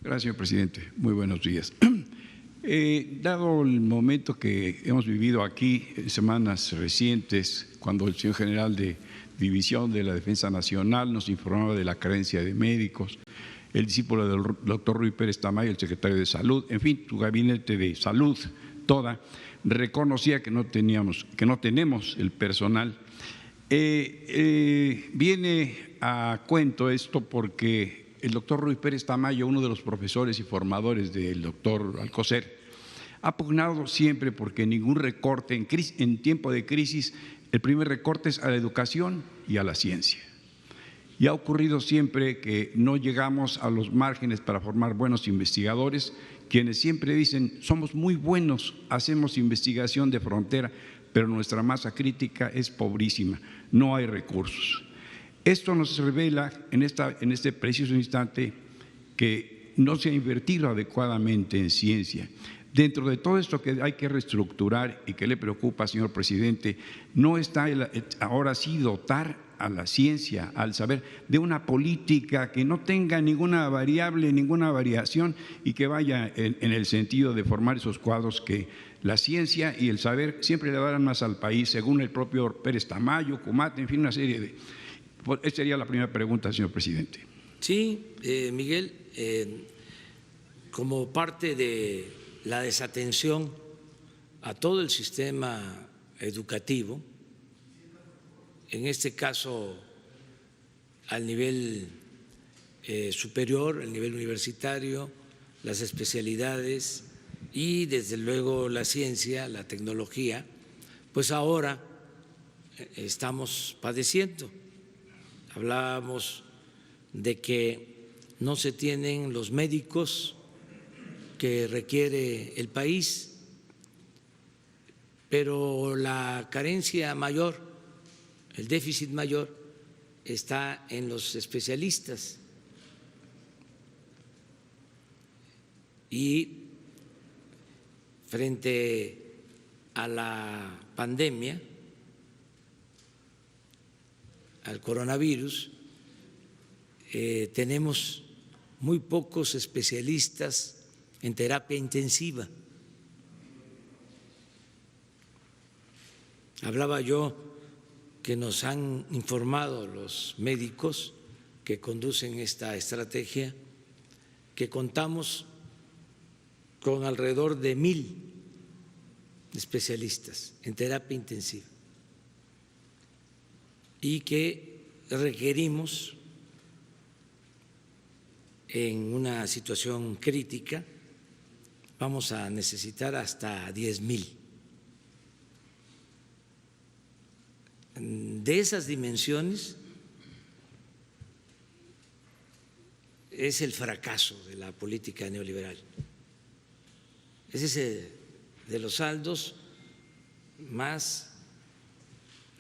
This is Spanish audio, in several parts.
Gracias, señor presidente. Muy buenos días. Dado el momento que hemos vivido aquí en semanas recientes, cuando el señor general de División de la Defensa Nacional nos informaba de la carencia de médicos, el discípulo del doctor Ruy Pérez Tamayo, el secretario de Salud, en fin, su gabinete de salud toda, reconocía que no tenemos el personal. Viene a cuento esto porque el doctor Ruy Pérez Tamayo, uno de los profesores y formadores del doctor Alcocer, ha pugnado siempre porque ningún recorte en tiempo de crisis, el primer recorte es a la educación y a la ciencia. Y ha ocurrido siempre que no llegamos a los márgenes para formar buenos investigadores, quienes siempre dicen, somos muy buenos, hacemos investigación de frontera, pero nuestra masa crítica es pobrísima, no hay recursos. Esto nos revela en este preciso instante que no se ha invertido adecuadamente en ciencia. Dentro de todo esto que hay que reestructurar y que le preocupa, señor presidente, no está ahora sí dotar a la ciencia, al saber, de una política que no tenga ninguna variable, ninguna variación y que vaya en el sentido de formar esos cuadros que la ciencia y el saber siempre le darán más al país, según el propio Pérez Tamayo, Cumate, en fin, una serie de… Esa sería la primera pregunta, señor presidente. Sí, Miguel, como parte de la desatención a todo el sistema educativo, en este caso al nivel superior, al nivel universitario, las especialidades y desde luego la ciencia, la tecnología, pues ahora estamos padeciendo. Hablábamos de que no se tienen los médicos que requiere el país, pero la carencia mayor, el déficit mayor está en los especialistas. Y frente a la pandemia, al coronavirus, tenemos muy pocos especialistas en terapia intensiva. Hablaba yo que nos han informado los médicos que conducen esta estrategia que contamos con alrededor de 1,000 especialistas en terapia intensiva y que requerimos en una situación crítica, vamos a necesitar hasta 10,000. De esas dimensiones es el fracaso de la política neoliberal. Es ese de los saldos más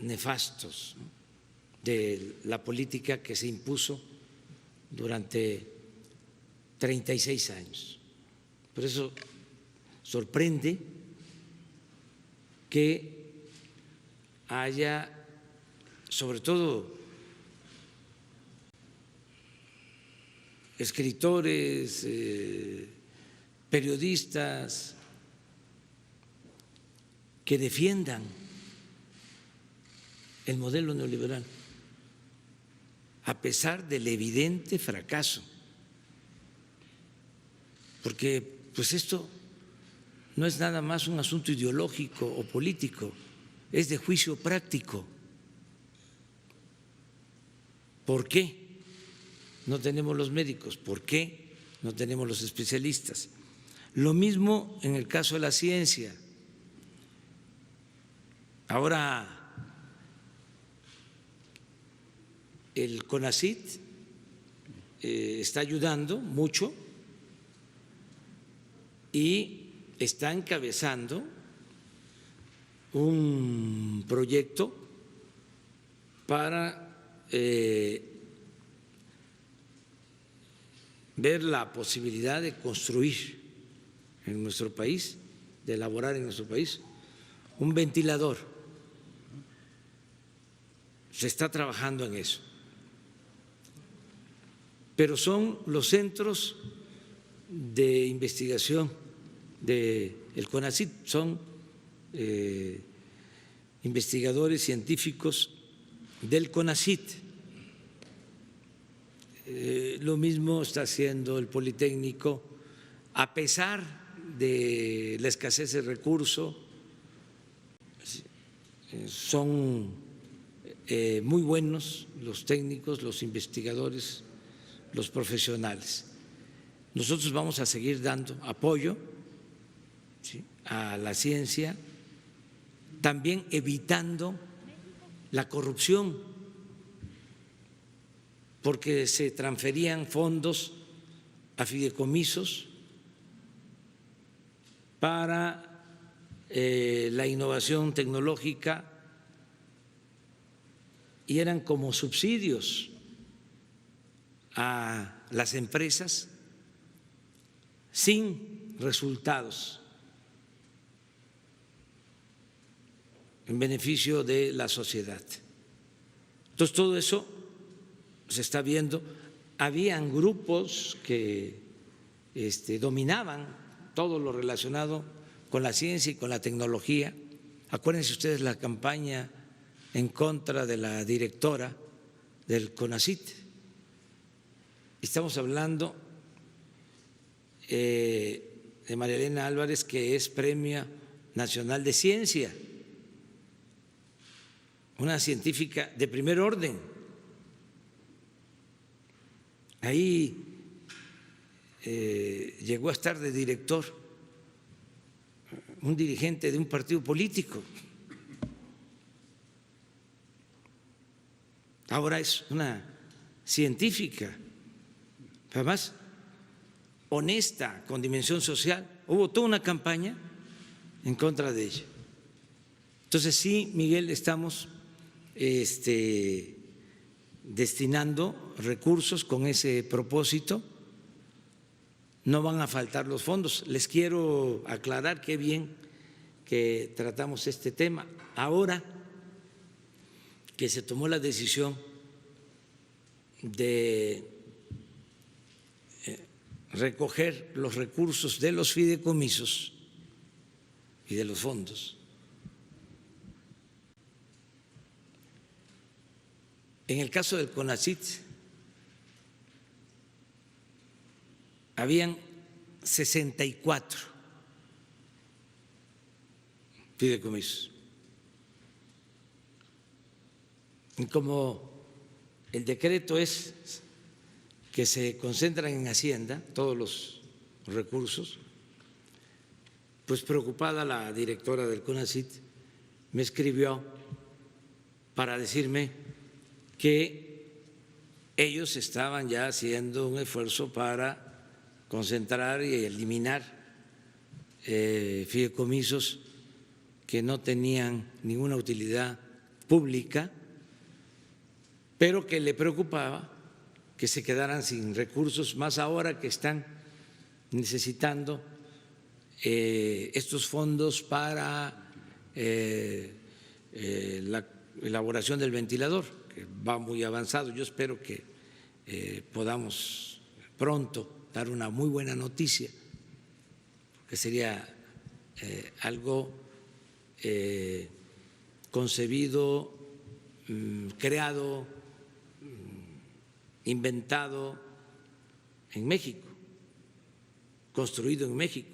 nefastos, ¿no?, de la política que se impuso durante 36 años. Por eso sorprende que haya, sobre todo, escritores, periodistas que defiendan el modelo neoliberal, a pesar del evidente fracaso, porque pues esto no es nada más un asunto ideológico o político, es de juicio práctico. ¿Por qué no tenemos los médicos? ¿Por qué no tenemos los especialistas? Lo mismo en el caso de la ciencia. Ahora el CONACYT está ayudando mucho y está encabezando un proyecto para ver la posibilidad de construir en nuestro país, de elaborar en nuestro país un ventilador. Se está trabajando en eso. Pero son los centros de investigación del CONACYT, son investigadores científicos del CONACYT. Lo mismo está haciendo el Politécnico, a pesar de la escasez de recursos. Son muy buenos los técnicos, los investigadores, los profesionales. Nosotros vamos a seguir dando apoyo, ¿sí?, a la ciencia, también evitando la corrupción, porque se transferían fondos a fideicomisos para la innovación tecnológica y eran como subsidios a las empresas sin resultados en beneficio de la sociedad. Entonces, todo eso se está viendo. Habían grupos que dominaban todo lo relacionado con la ciencia y con la tecnología. Acuérdense ustedes la campaña en contra de la directora del CONACYT. Estamos hablando de María Elena Álvarez, que es Premio Nacional de Ciencia, una científica de primer orden. Ahí llegó a estar de director un dirigente de un partido político. Ahora es una científica, además honesta, con dimensión social. Hubo toda una campaña en contra de ella. Entonces sí, Miguel, estamos destinando recursos con ese propósito. No van a faltar los fondos. Les quiero aclarar, qué bien que tratamos este tema. Ahora que se tomó la decisión de recoger los recursos de los fideicomisos y de los fondos, en el caso del CONACYT habían 64 fideicomisos. Y como el decreto es que se concentran en Hacienda todos los recursos, pues preocupada la directora del CONACYT me escribió para decirme que ellos estaban ya haciendo un esfuerzo para concentrar y eliminar fideicomisos que no tenían ninguna utilidad pública, pero que le preocupaba que se quedaran sin recursos, más ahora que están necesitando estos fondos para la elaboración del ventilador, que va muy avanzado. Yo espero que podamos pronto dar una muy buena noticia, que sería algo concebido, creado, inventado en México, construido en México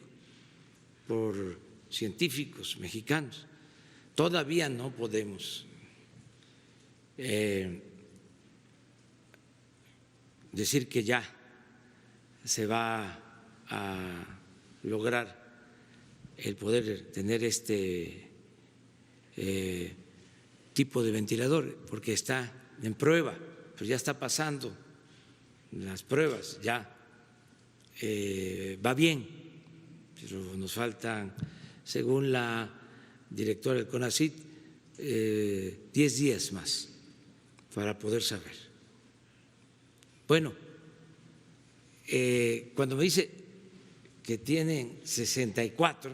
por científicos mexicanos. Todavía no podemos decir que ya se va a lograr el poder tener este tipo de ventilador, porque está en prueba, pero ya está pasando las pruebas, ya va bien, pero nos faltan, según la directora del CONACYT, 10 días más para poder saber. Bueno, cuando me dice que tienen 64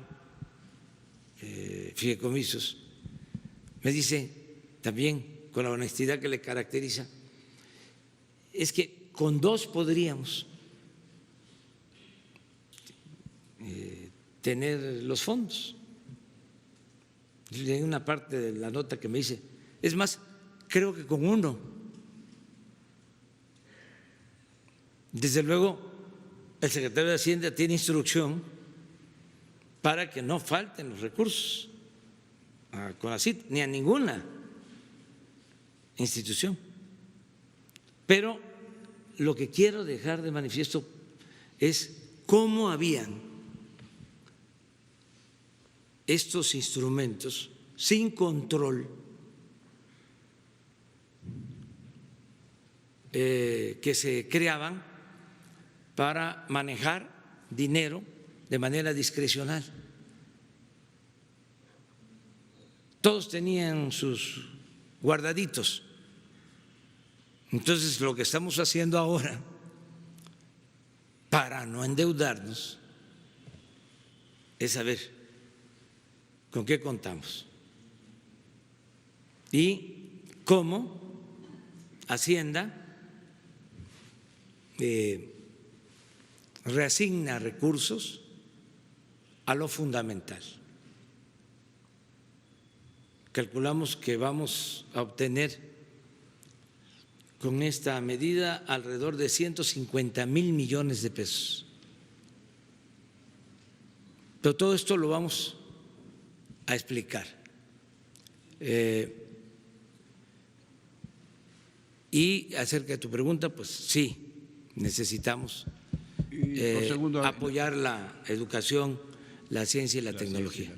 fideicomisos, me dice también, con la honestidad que le caracteriza, es que con 2 podríamos tener los fondos. Hay una parte de la nota que me dice, es más, creo que con uno. Desde luego, el secretario de Hacienda tiene instrucción para que no falten los recursos a CONACYT ni a ninguna institución. Pero lo que quiero dejar de manifiesto es cómo habían estos instrumentos sin control que se creaban para manejar dinero de manera discrecional. Todos tenían sus guardaditos. Entonces, lo que estamos haciendo ahora para no endeudarnos es saber con qué contamos y cómo Hacienda reasigna recursos a lo fundamental. Calculamos que vamos a obtener con esta medida alrededor de 150,000 millones de pesos. Pero todo esto lo vamos a explicar. Y acerca de tu pregunta, pues sí, necesitamos apoyar la educación, la ciencia y la tecnología.